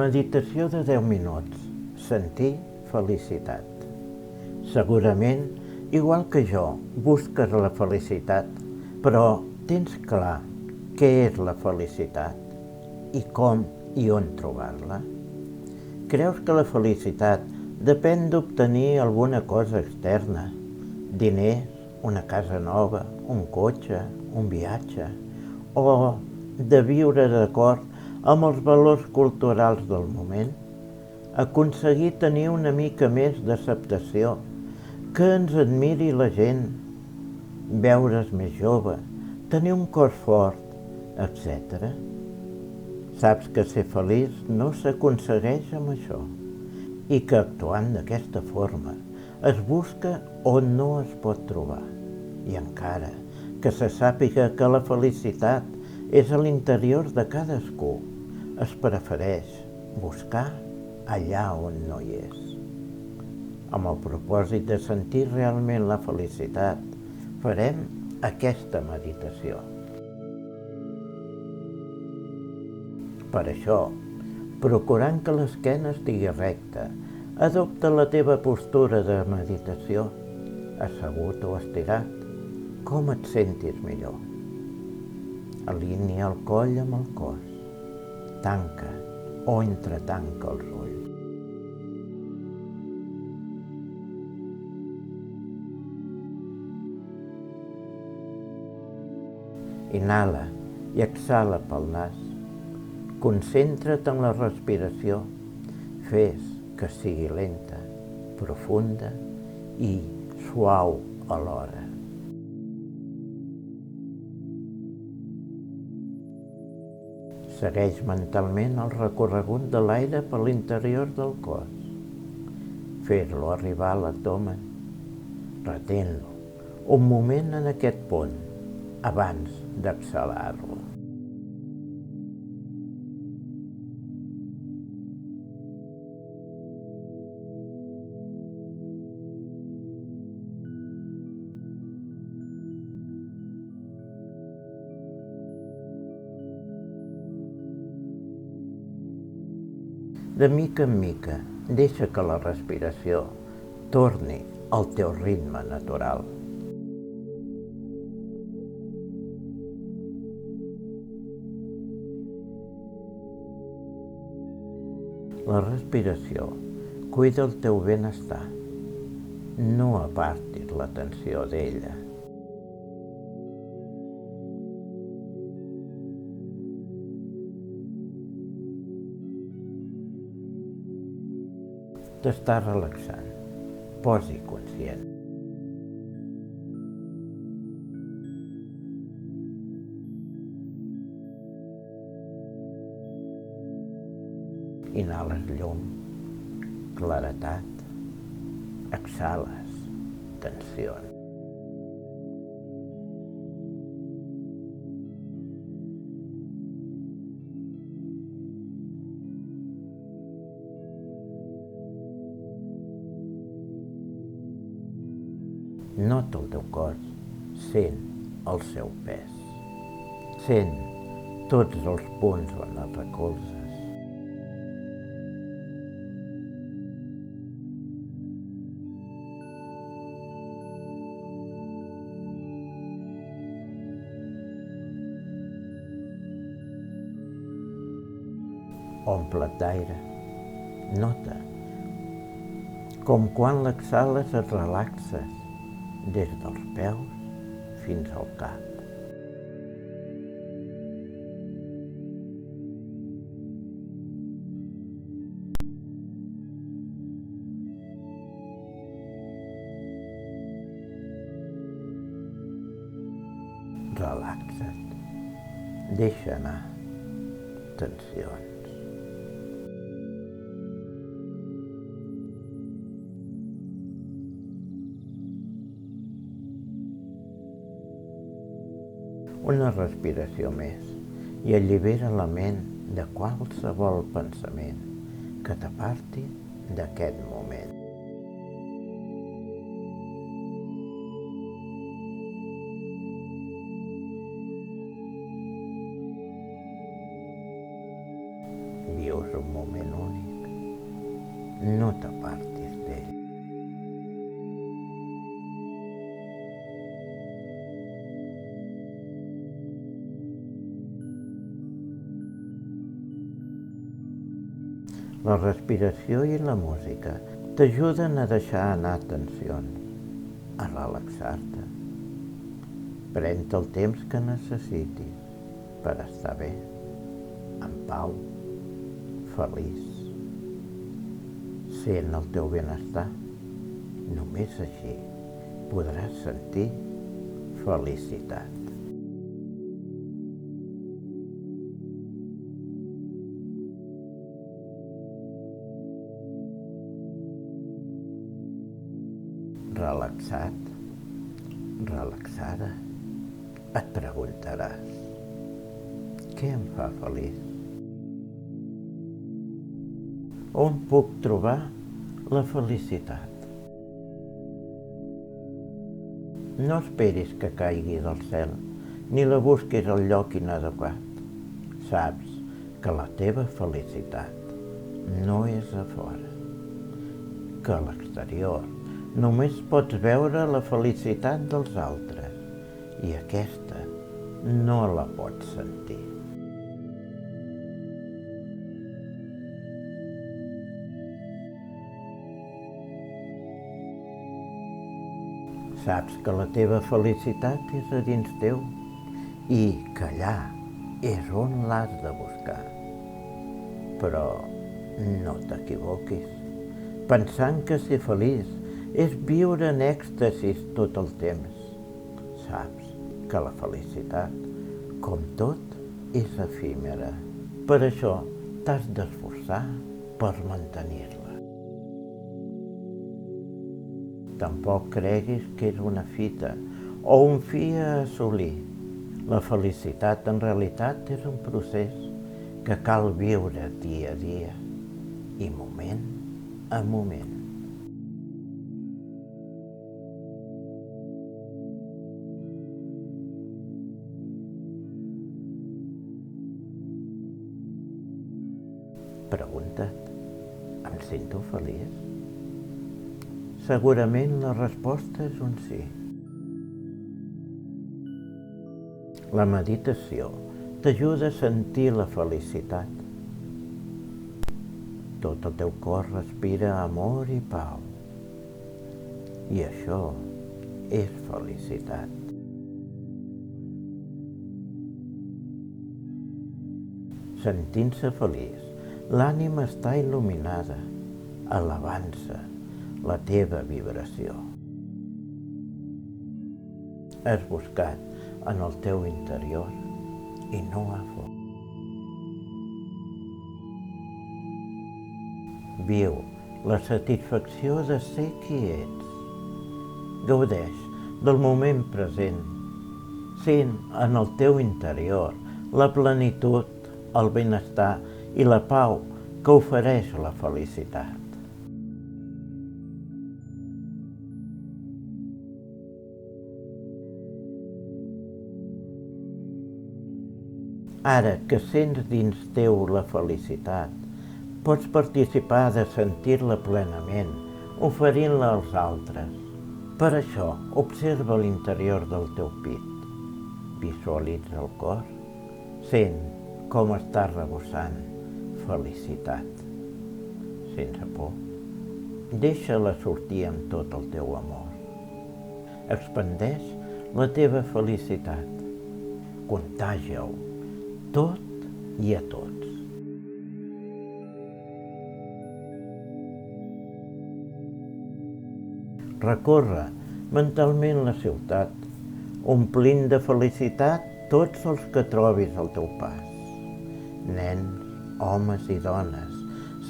Meditació de 10 minuts. Sentir felicitat. Segurament, igual que jo, busques la felicitat, però tens clar què és la felicitat i com i on trobar-la? Creus que la felicitat depèn d'obtenir alguna cosa externa, diners, una casa nova, un cotxe, un viatge, o de viure d'acord amb els valors culturals del moment, aconseguir tenir una mica més d'acceptació, que ens admiri la gent, veure's més jove, tenir un cos fort, etc. Saps que ser feliç no s'aconsegueix amb això i que actuant d'aquesta forma es busca on no es pot trobar. I encara que se sàpiga que la felicitat és a l'interior de cadascú, es prefereix buscar allà on no hi és. Amb el propòsit de sentir realment la felicitat, farem aquesta meditació. Per això, procurant que l'esquena estigui recta, adopta la teva postura de meditació, assegut o estirat, com et sentis millor. Alinea el coll amb el cos, tanca o entretanca els ulls. Inhala i exhala pel nas. Concentra't en la respiració. Fes que sigui lenta, profunda i suau alhora. Segueix mentalment el recorregut de l'aire per l'interior del cos. Fes-lo arribar a l'abdomen. Retén-lo un moment en aquest punt, abans d'exhalar-lo. De mica en mica, deixa que la respiració torni al teu ritme natural. La respiració cuida el teu benestar. No apartis l'atenció d'ella. T'està relaxant. Posi conscient. Inhales llum, claretat, exhales tensió. Nota el teu cos, sent el seu pes. Sent tots els punts on et recolzes. Omple't d'aire. Nota com quan l'exhales et relaxes des dels peus fins al cap. Relaxa't. Deixa anar tensions. Una respiració més i allibera la ment de qualsevol pensament que t'aparti d'aquest moment. Vius és un moment únic. No t'apartis d'ell. La respiració i la música t'ajuden a deixar anar tensions, a relaxar-te. Pren-te el temps que necessitis per estar bé, en pau, feliç. Sent el teu benestar. Només així podràs sentir felicitat. Relaxat, relaxada, et preguntaràs: què em fa feliç? On puc trobar la felicitat? No esperis que caigui del cel, ni la busquis al lloc inadequat. Saps que la teva felicitat no és a fora, que a l'exterior només pots veure la felicitat dels altres i aquesta no la pots sentir. Saps que la teva felicitat és a dins teu i que allà és on l'has de buscar. Però no t'equivoquis, pensant que ser feliç és viure en èxtasis tot el temps. Saps que la felicitat, com tot, és efímera. Per això t'has d'esforçar per mantenir-la. Tampoc creguis que és una fita o un fi a assolir. La felicitat en realitat és un procés que cal viure dia a dia i moment a moment. Pregunta't: em sento feliç? Segurament la resposta és un sí. La meditació t'ajuda a sentir la felicitat. Tot el teu cor respira amor i pau. I això és felicitat. Sentint-se feliç, l'ànima està il·luminada, elevant-se la teva vibració. Has buscat en el teu interior i no a fora. Viu la satisfacció de ser qui ets. Gaudeix del moment present. Sent en el teu interior la plenitud, el benestar i la pau que ofereix la felicitat. Ara que sents dins teu la felicitat, pots participar de sentir-la plenament, oferint-la als altres. Per això, observa l'interior del teu pit. Visualitza el cor, sent com està rebossant felicitat. Sense por, deixa-la sortir amb tot el teu amor. Expandeix la teva felicitat. Contàgia-ho tot i a tots. Recorre mentalment la ciutat, omplint de felicitat tots els que trobis al teu pas. Nens, homes i dones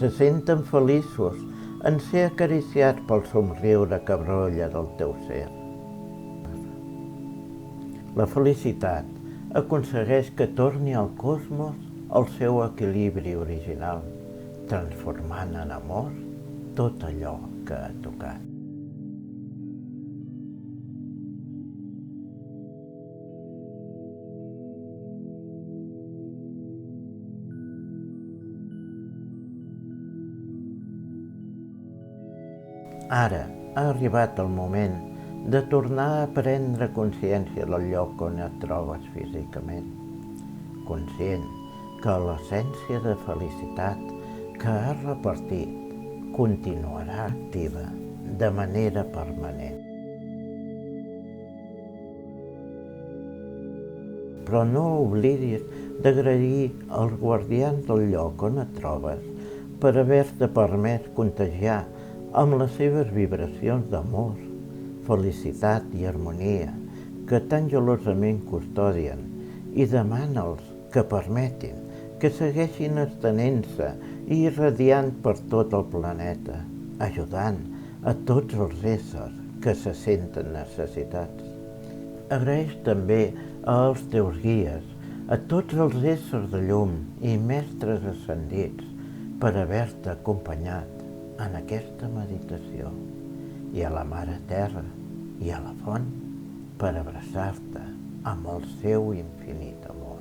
se senten feliços en ser acariciats pel somriure que brolla del teu ser. La felicitat aconsegueix que torni al cosmos el seu equilibri original, transformant en amor tot allò que ha tocat. Ara ha arribat el moment de tornar a prendre consciència del lloc on et trobes físicament, conscient que l'essència de felicitat que has repartit continuarà activa de manera permanent. Però no oblidis d'agrair als guardians del lloc on et trobes per haver-te permès contagiar amb les seves vibracions d'amor, felicitat i harmonia que tan gelosament custodien, i demana'ls que permetin que segueixin estenent-se i irradiant per tot el planeta, ajudant a tots els éssers que se senten necessitats. Agraeix també als teus guies, a tots els éssers de llum i mestres ascendits per haver-te acompanyat en aquesta meditació, i a la Mare Terra i a la Font per abraçar-te amb el seu infinit amor.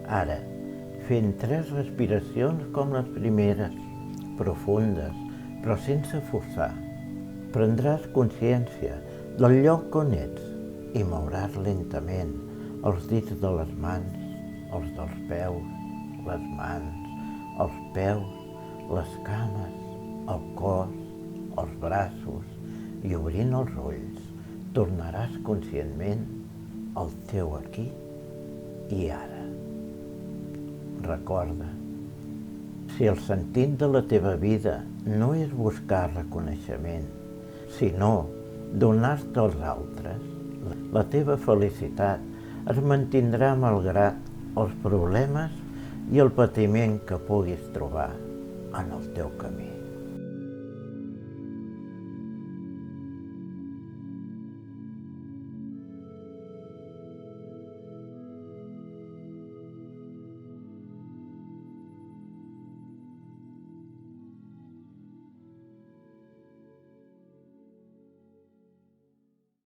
Ara, fent 3 respiracions com les primeres, profundes, però sense forçar, prendràs consciència del lloc on ets i mouràs lentament els dits de les mans, els dels peus, les mans, els peus, les cames, el cos, els braços, i obrint els ulls tornaràs conscientment al teu aquí i ara. Recorda, si el sentit de la teva vida no és buscar reconeixement, sinó donar-te als altres, la teva felicitat es mantindrà malgrat els problemes i el patiment que puguis trobar en el teu camí.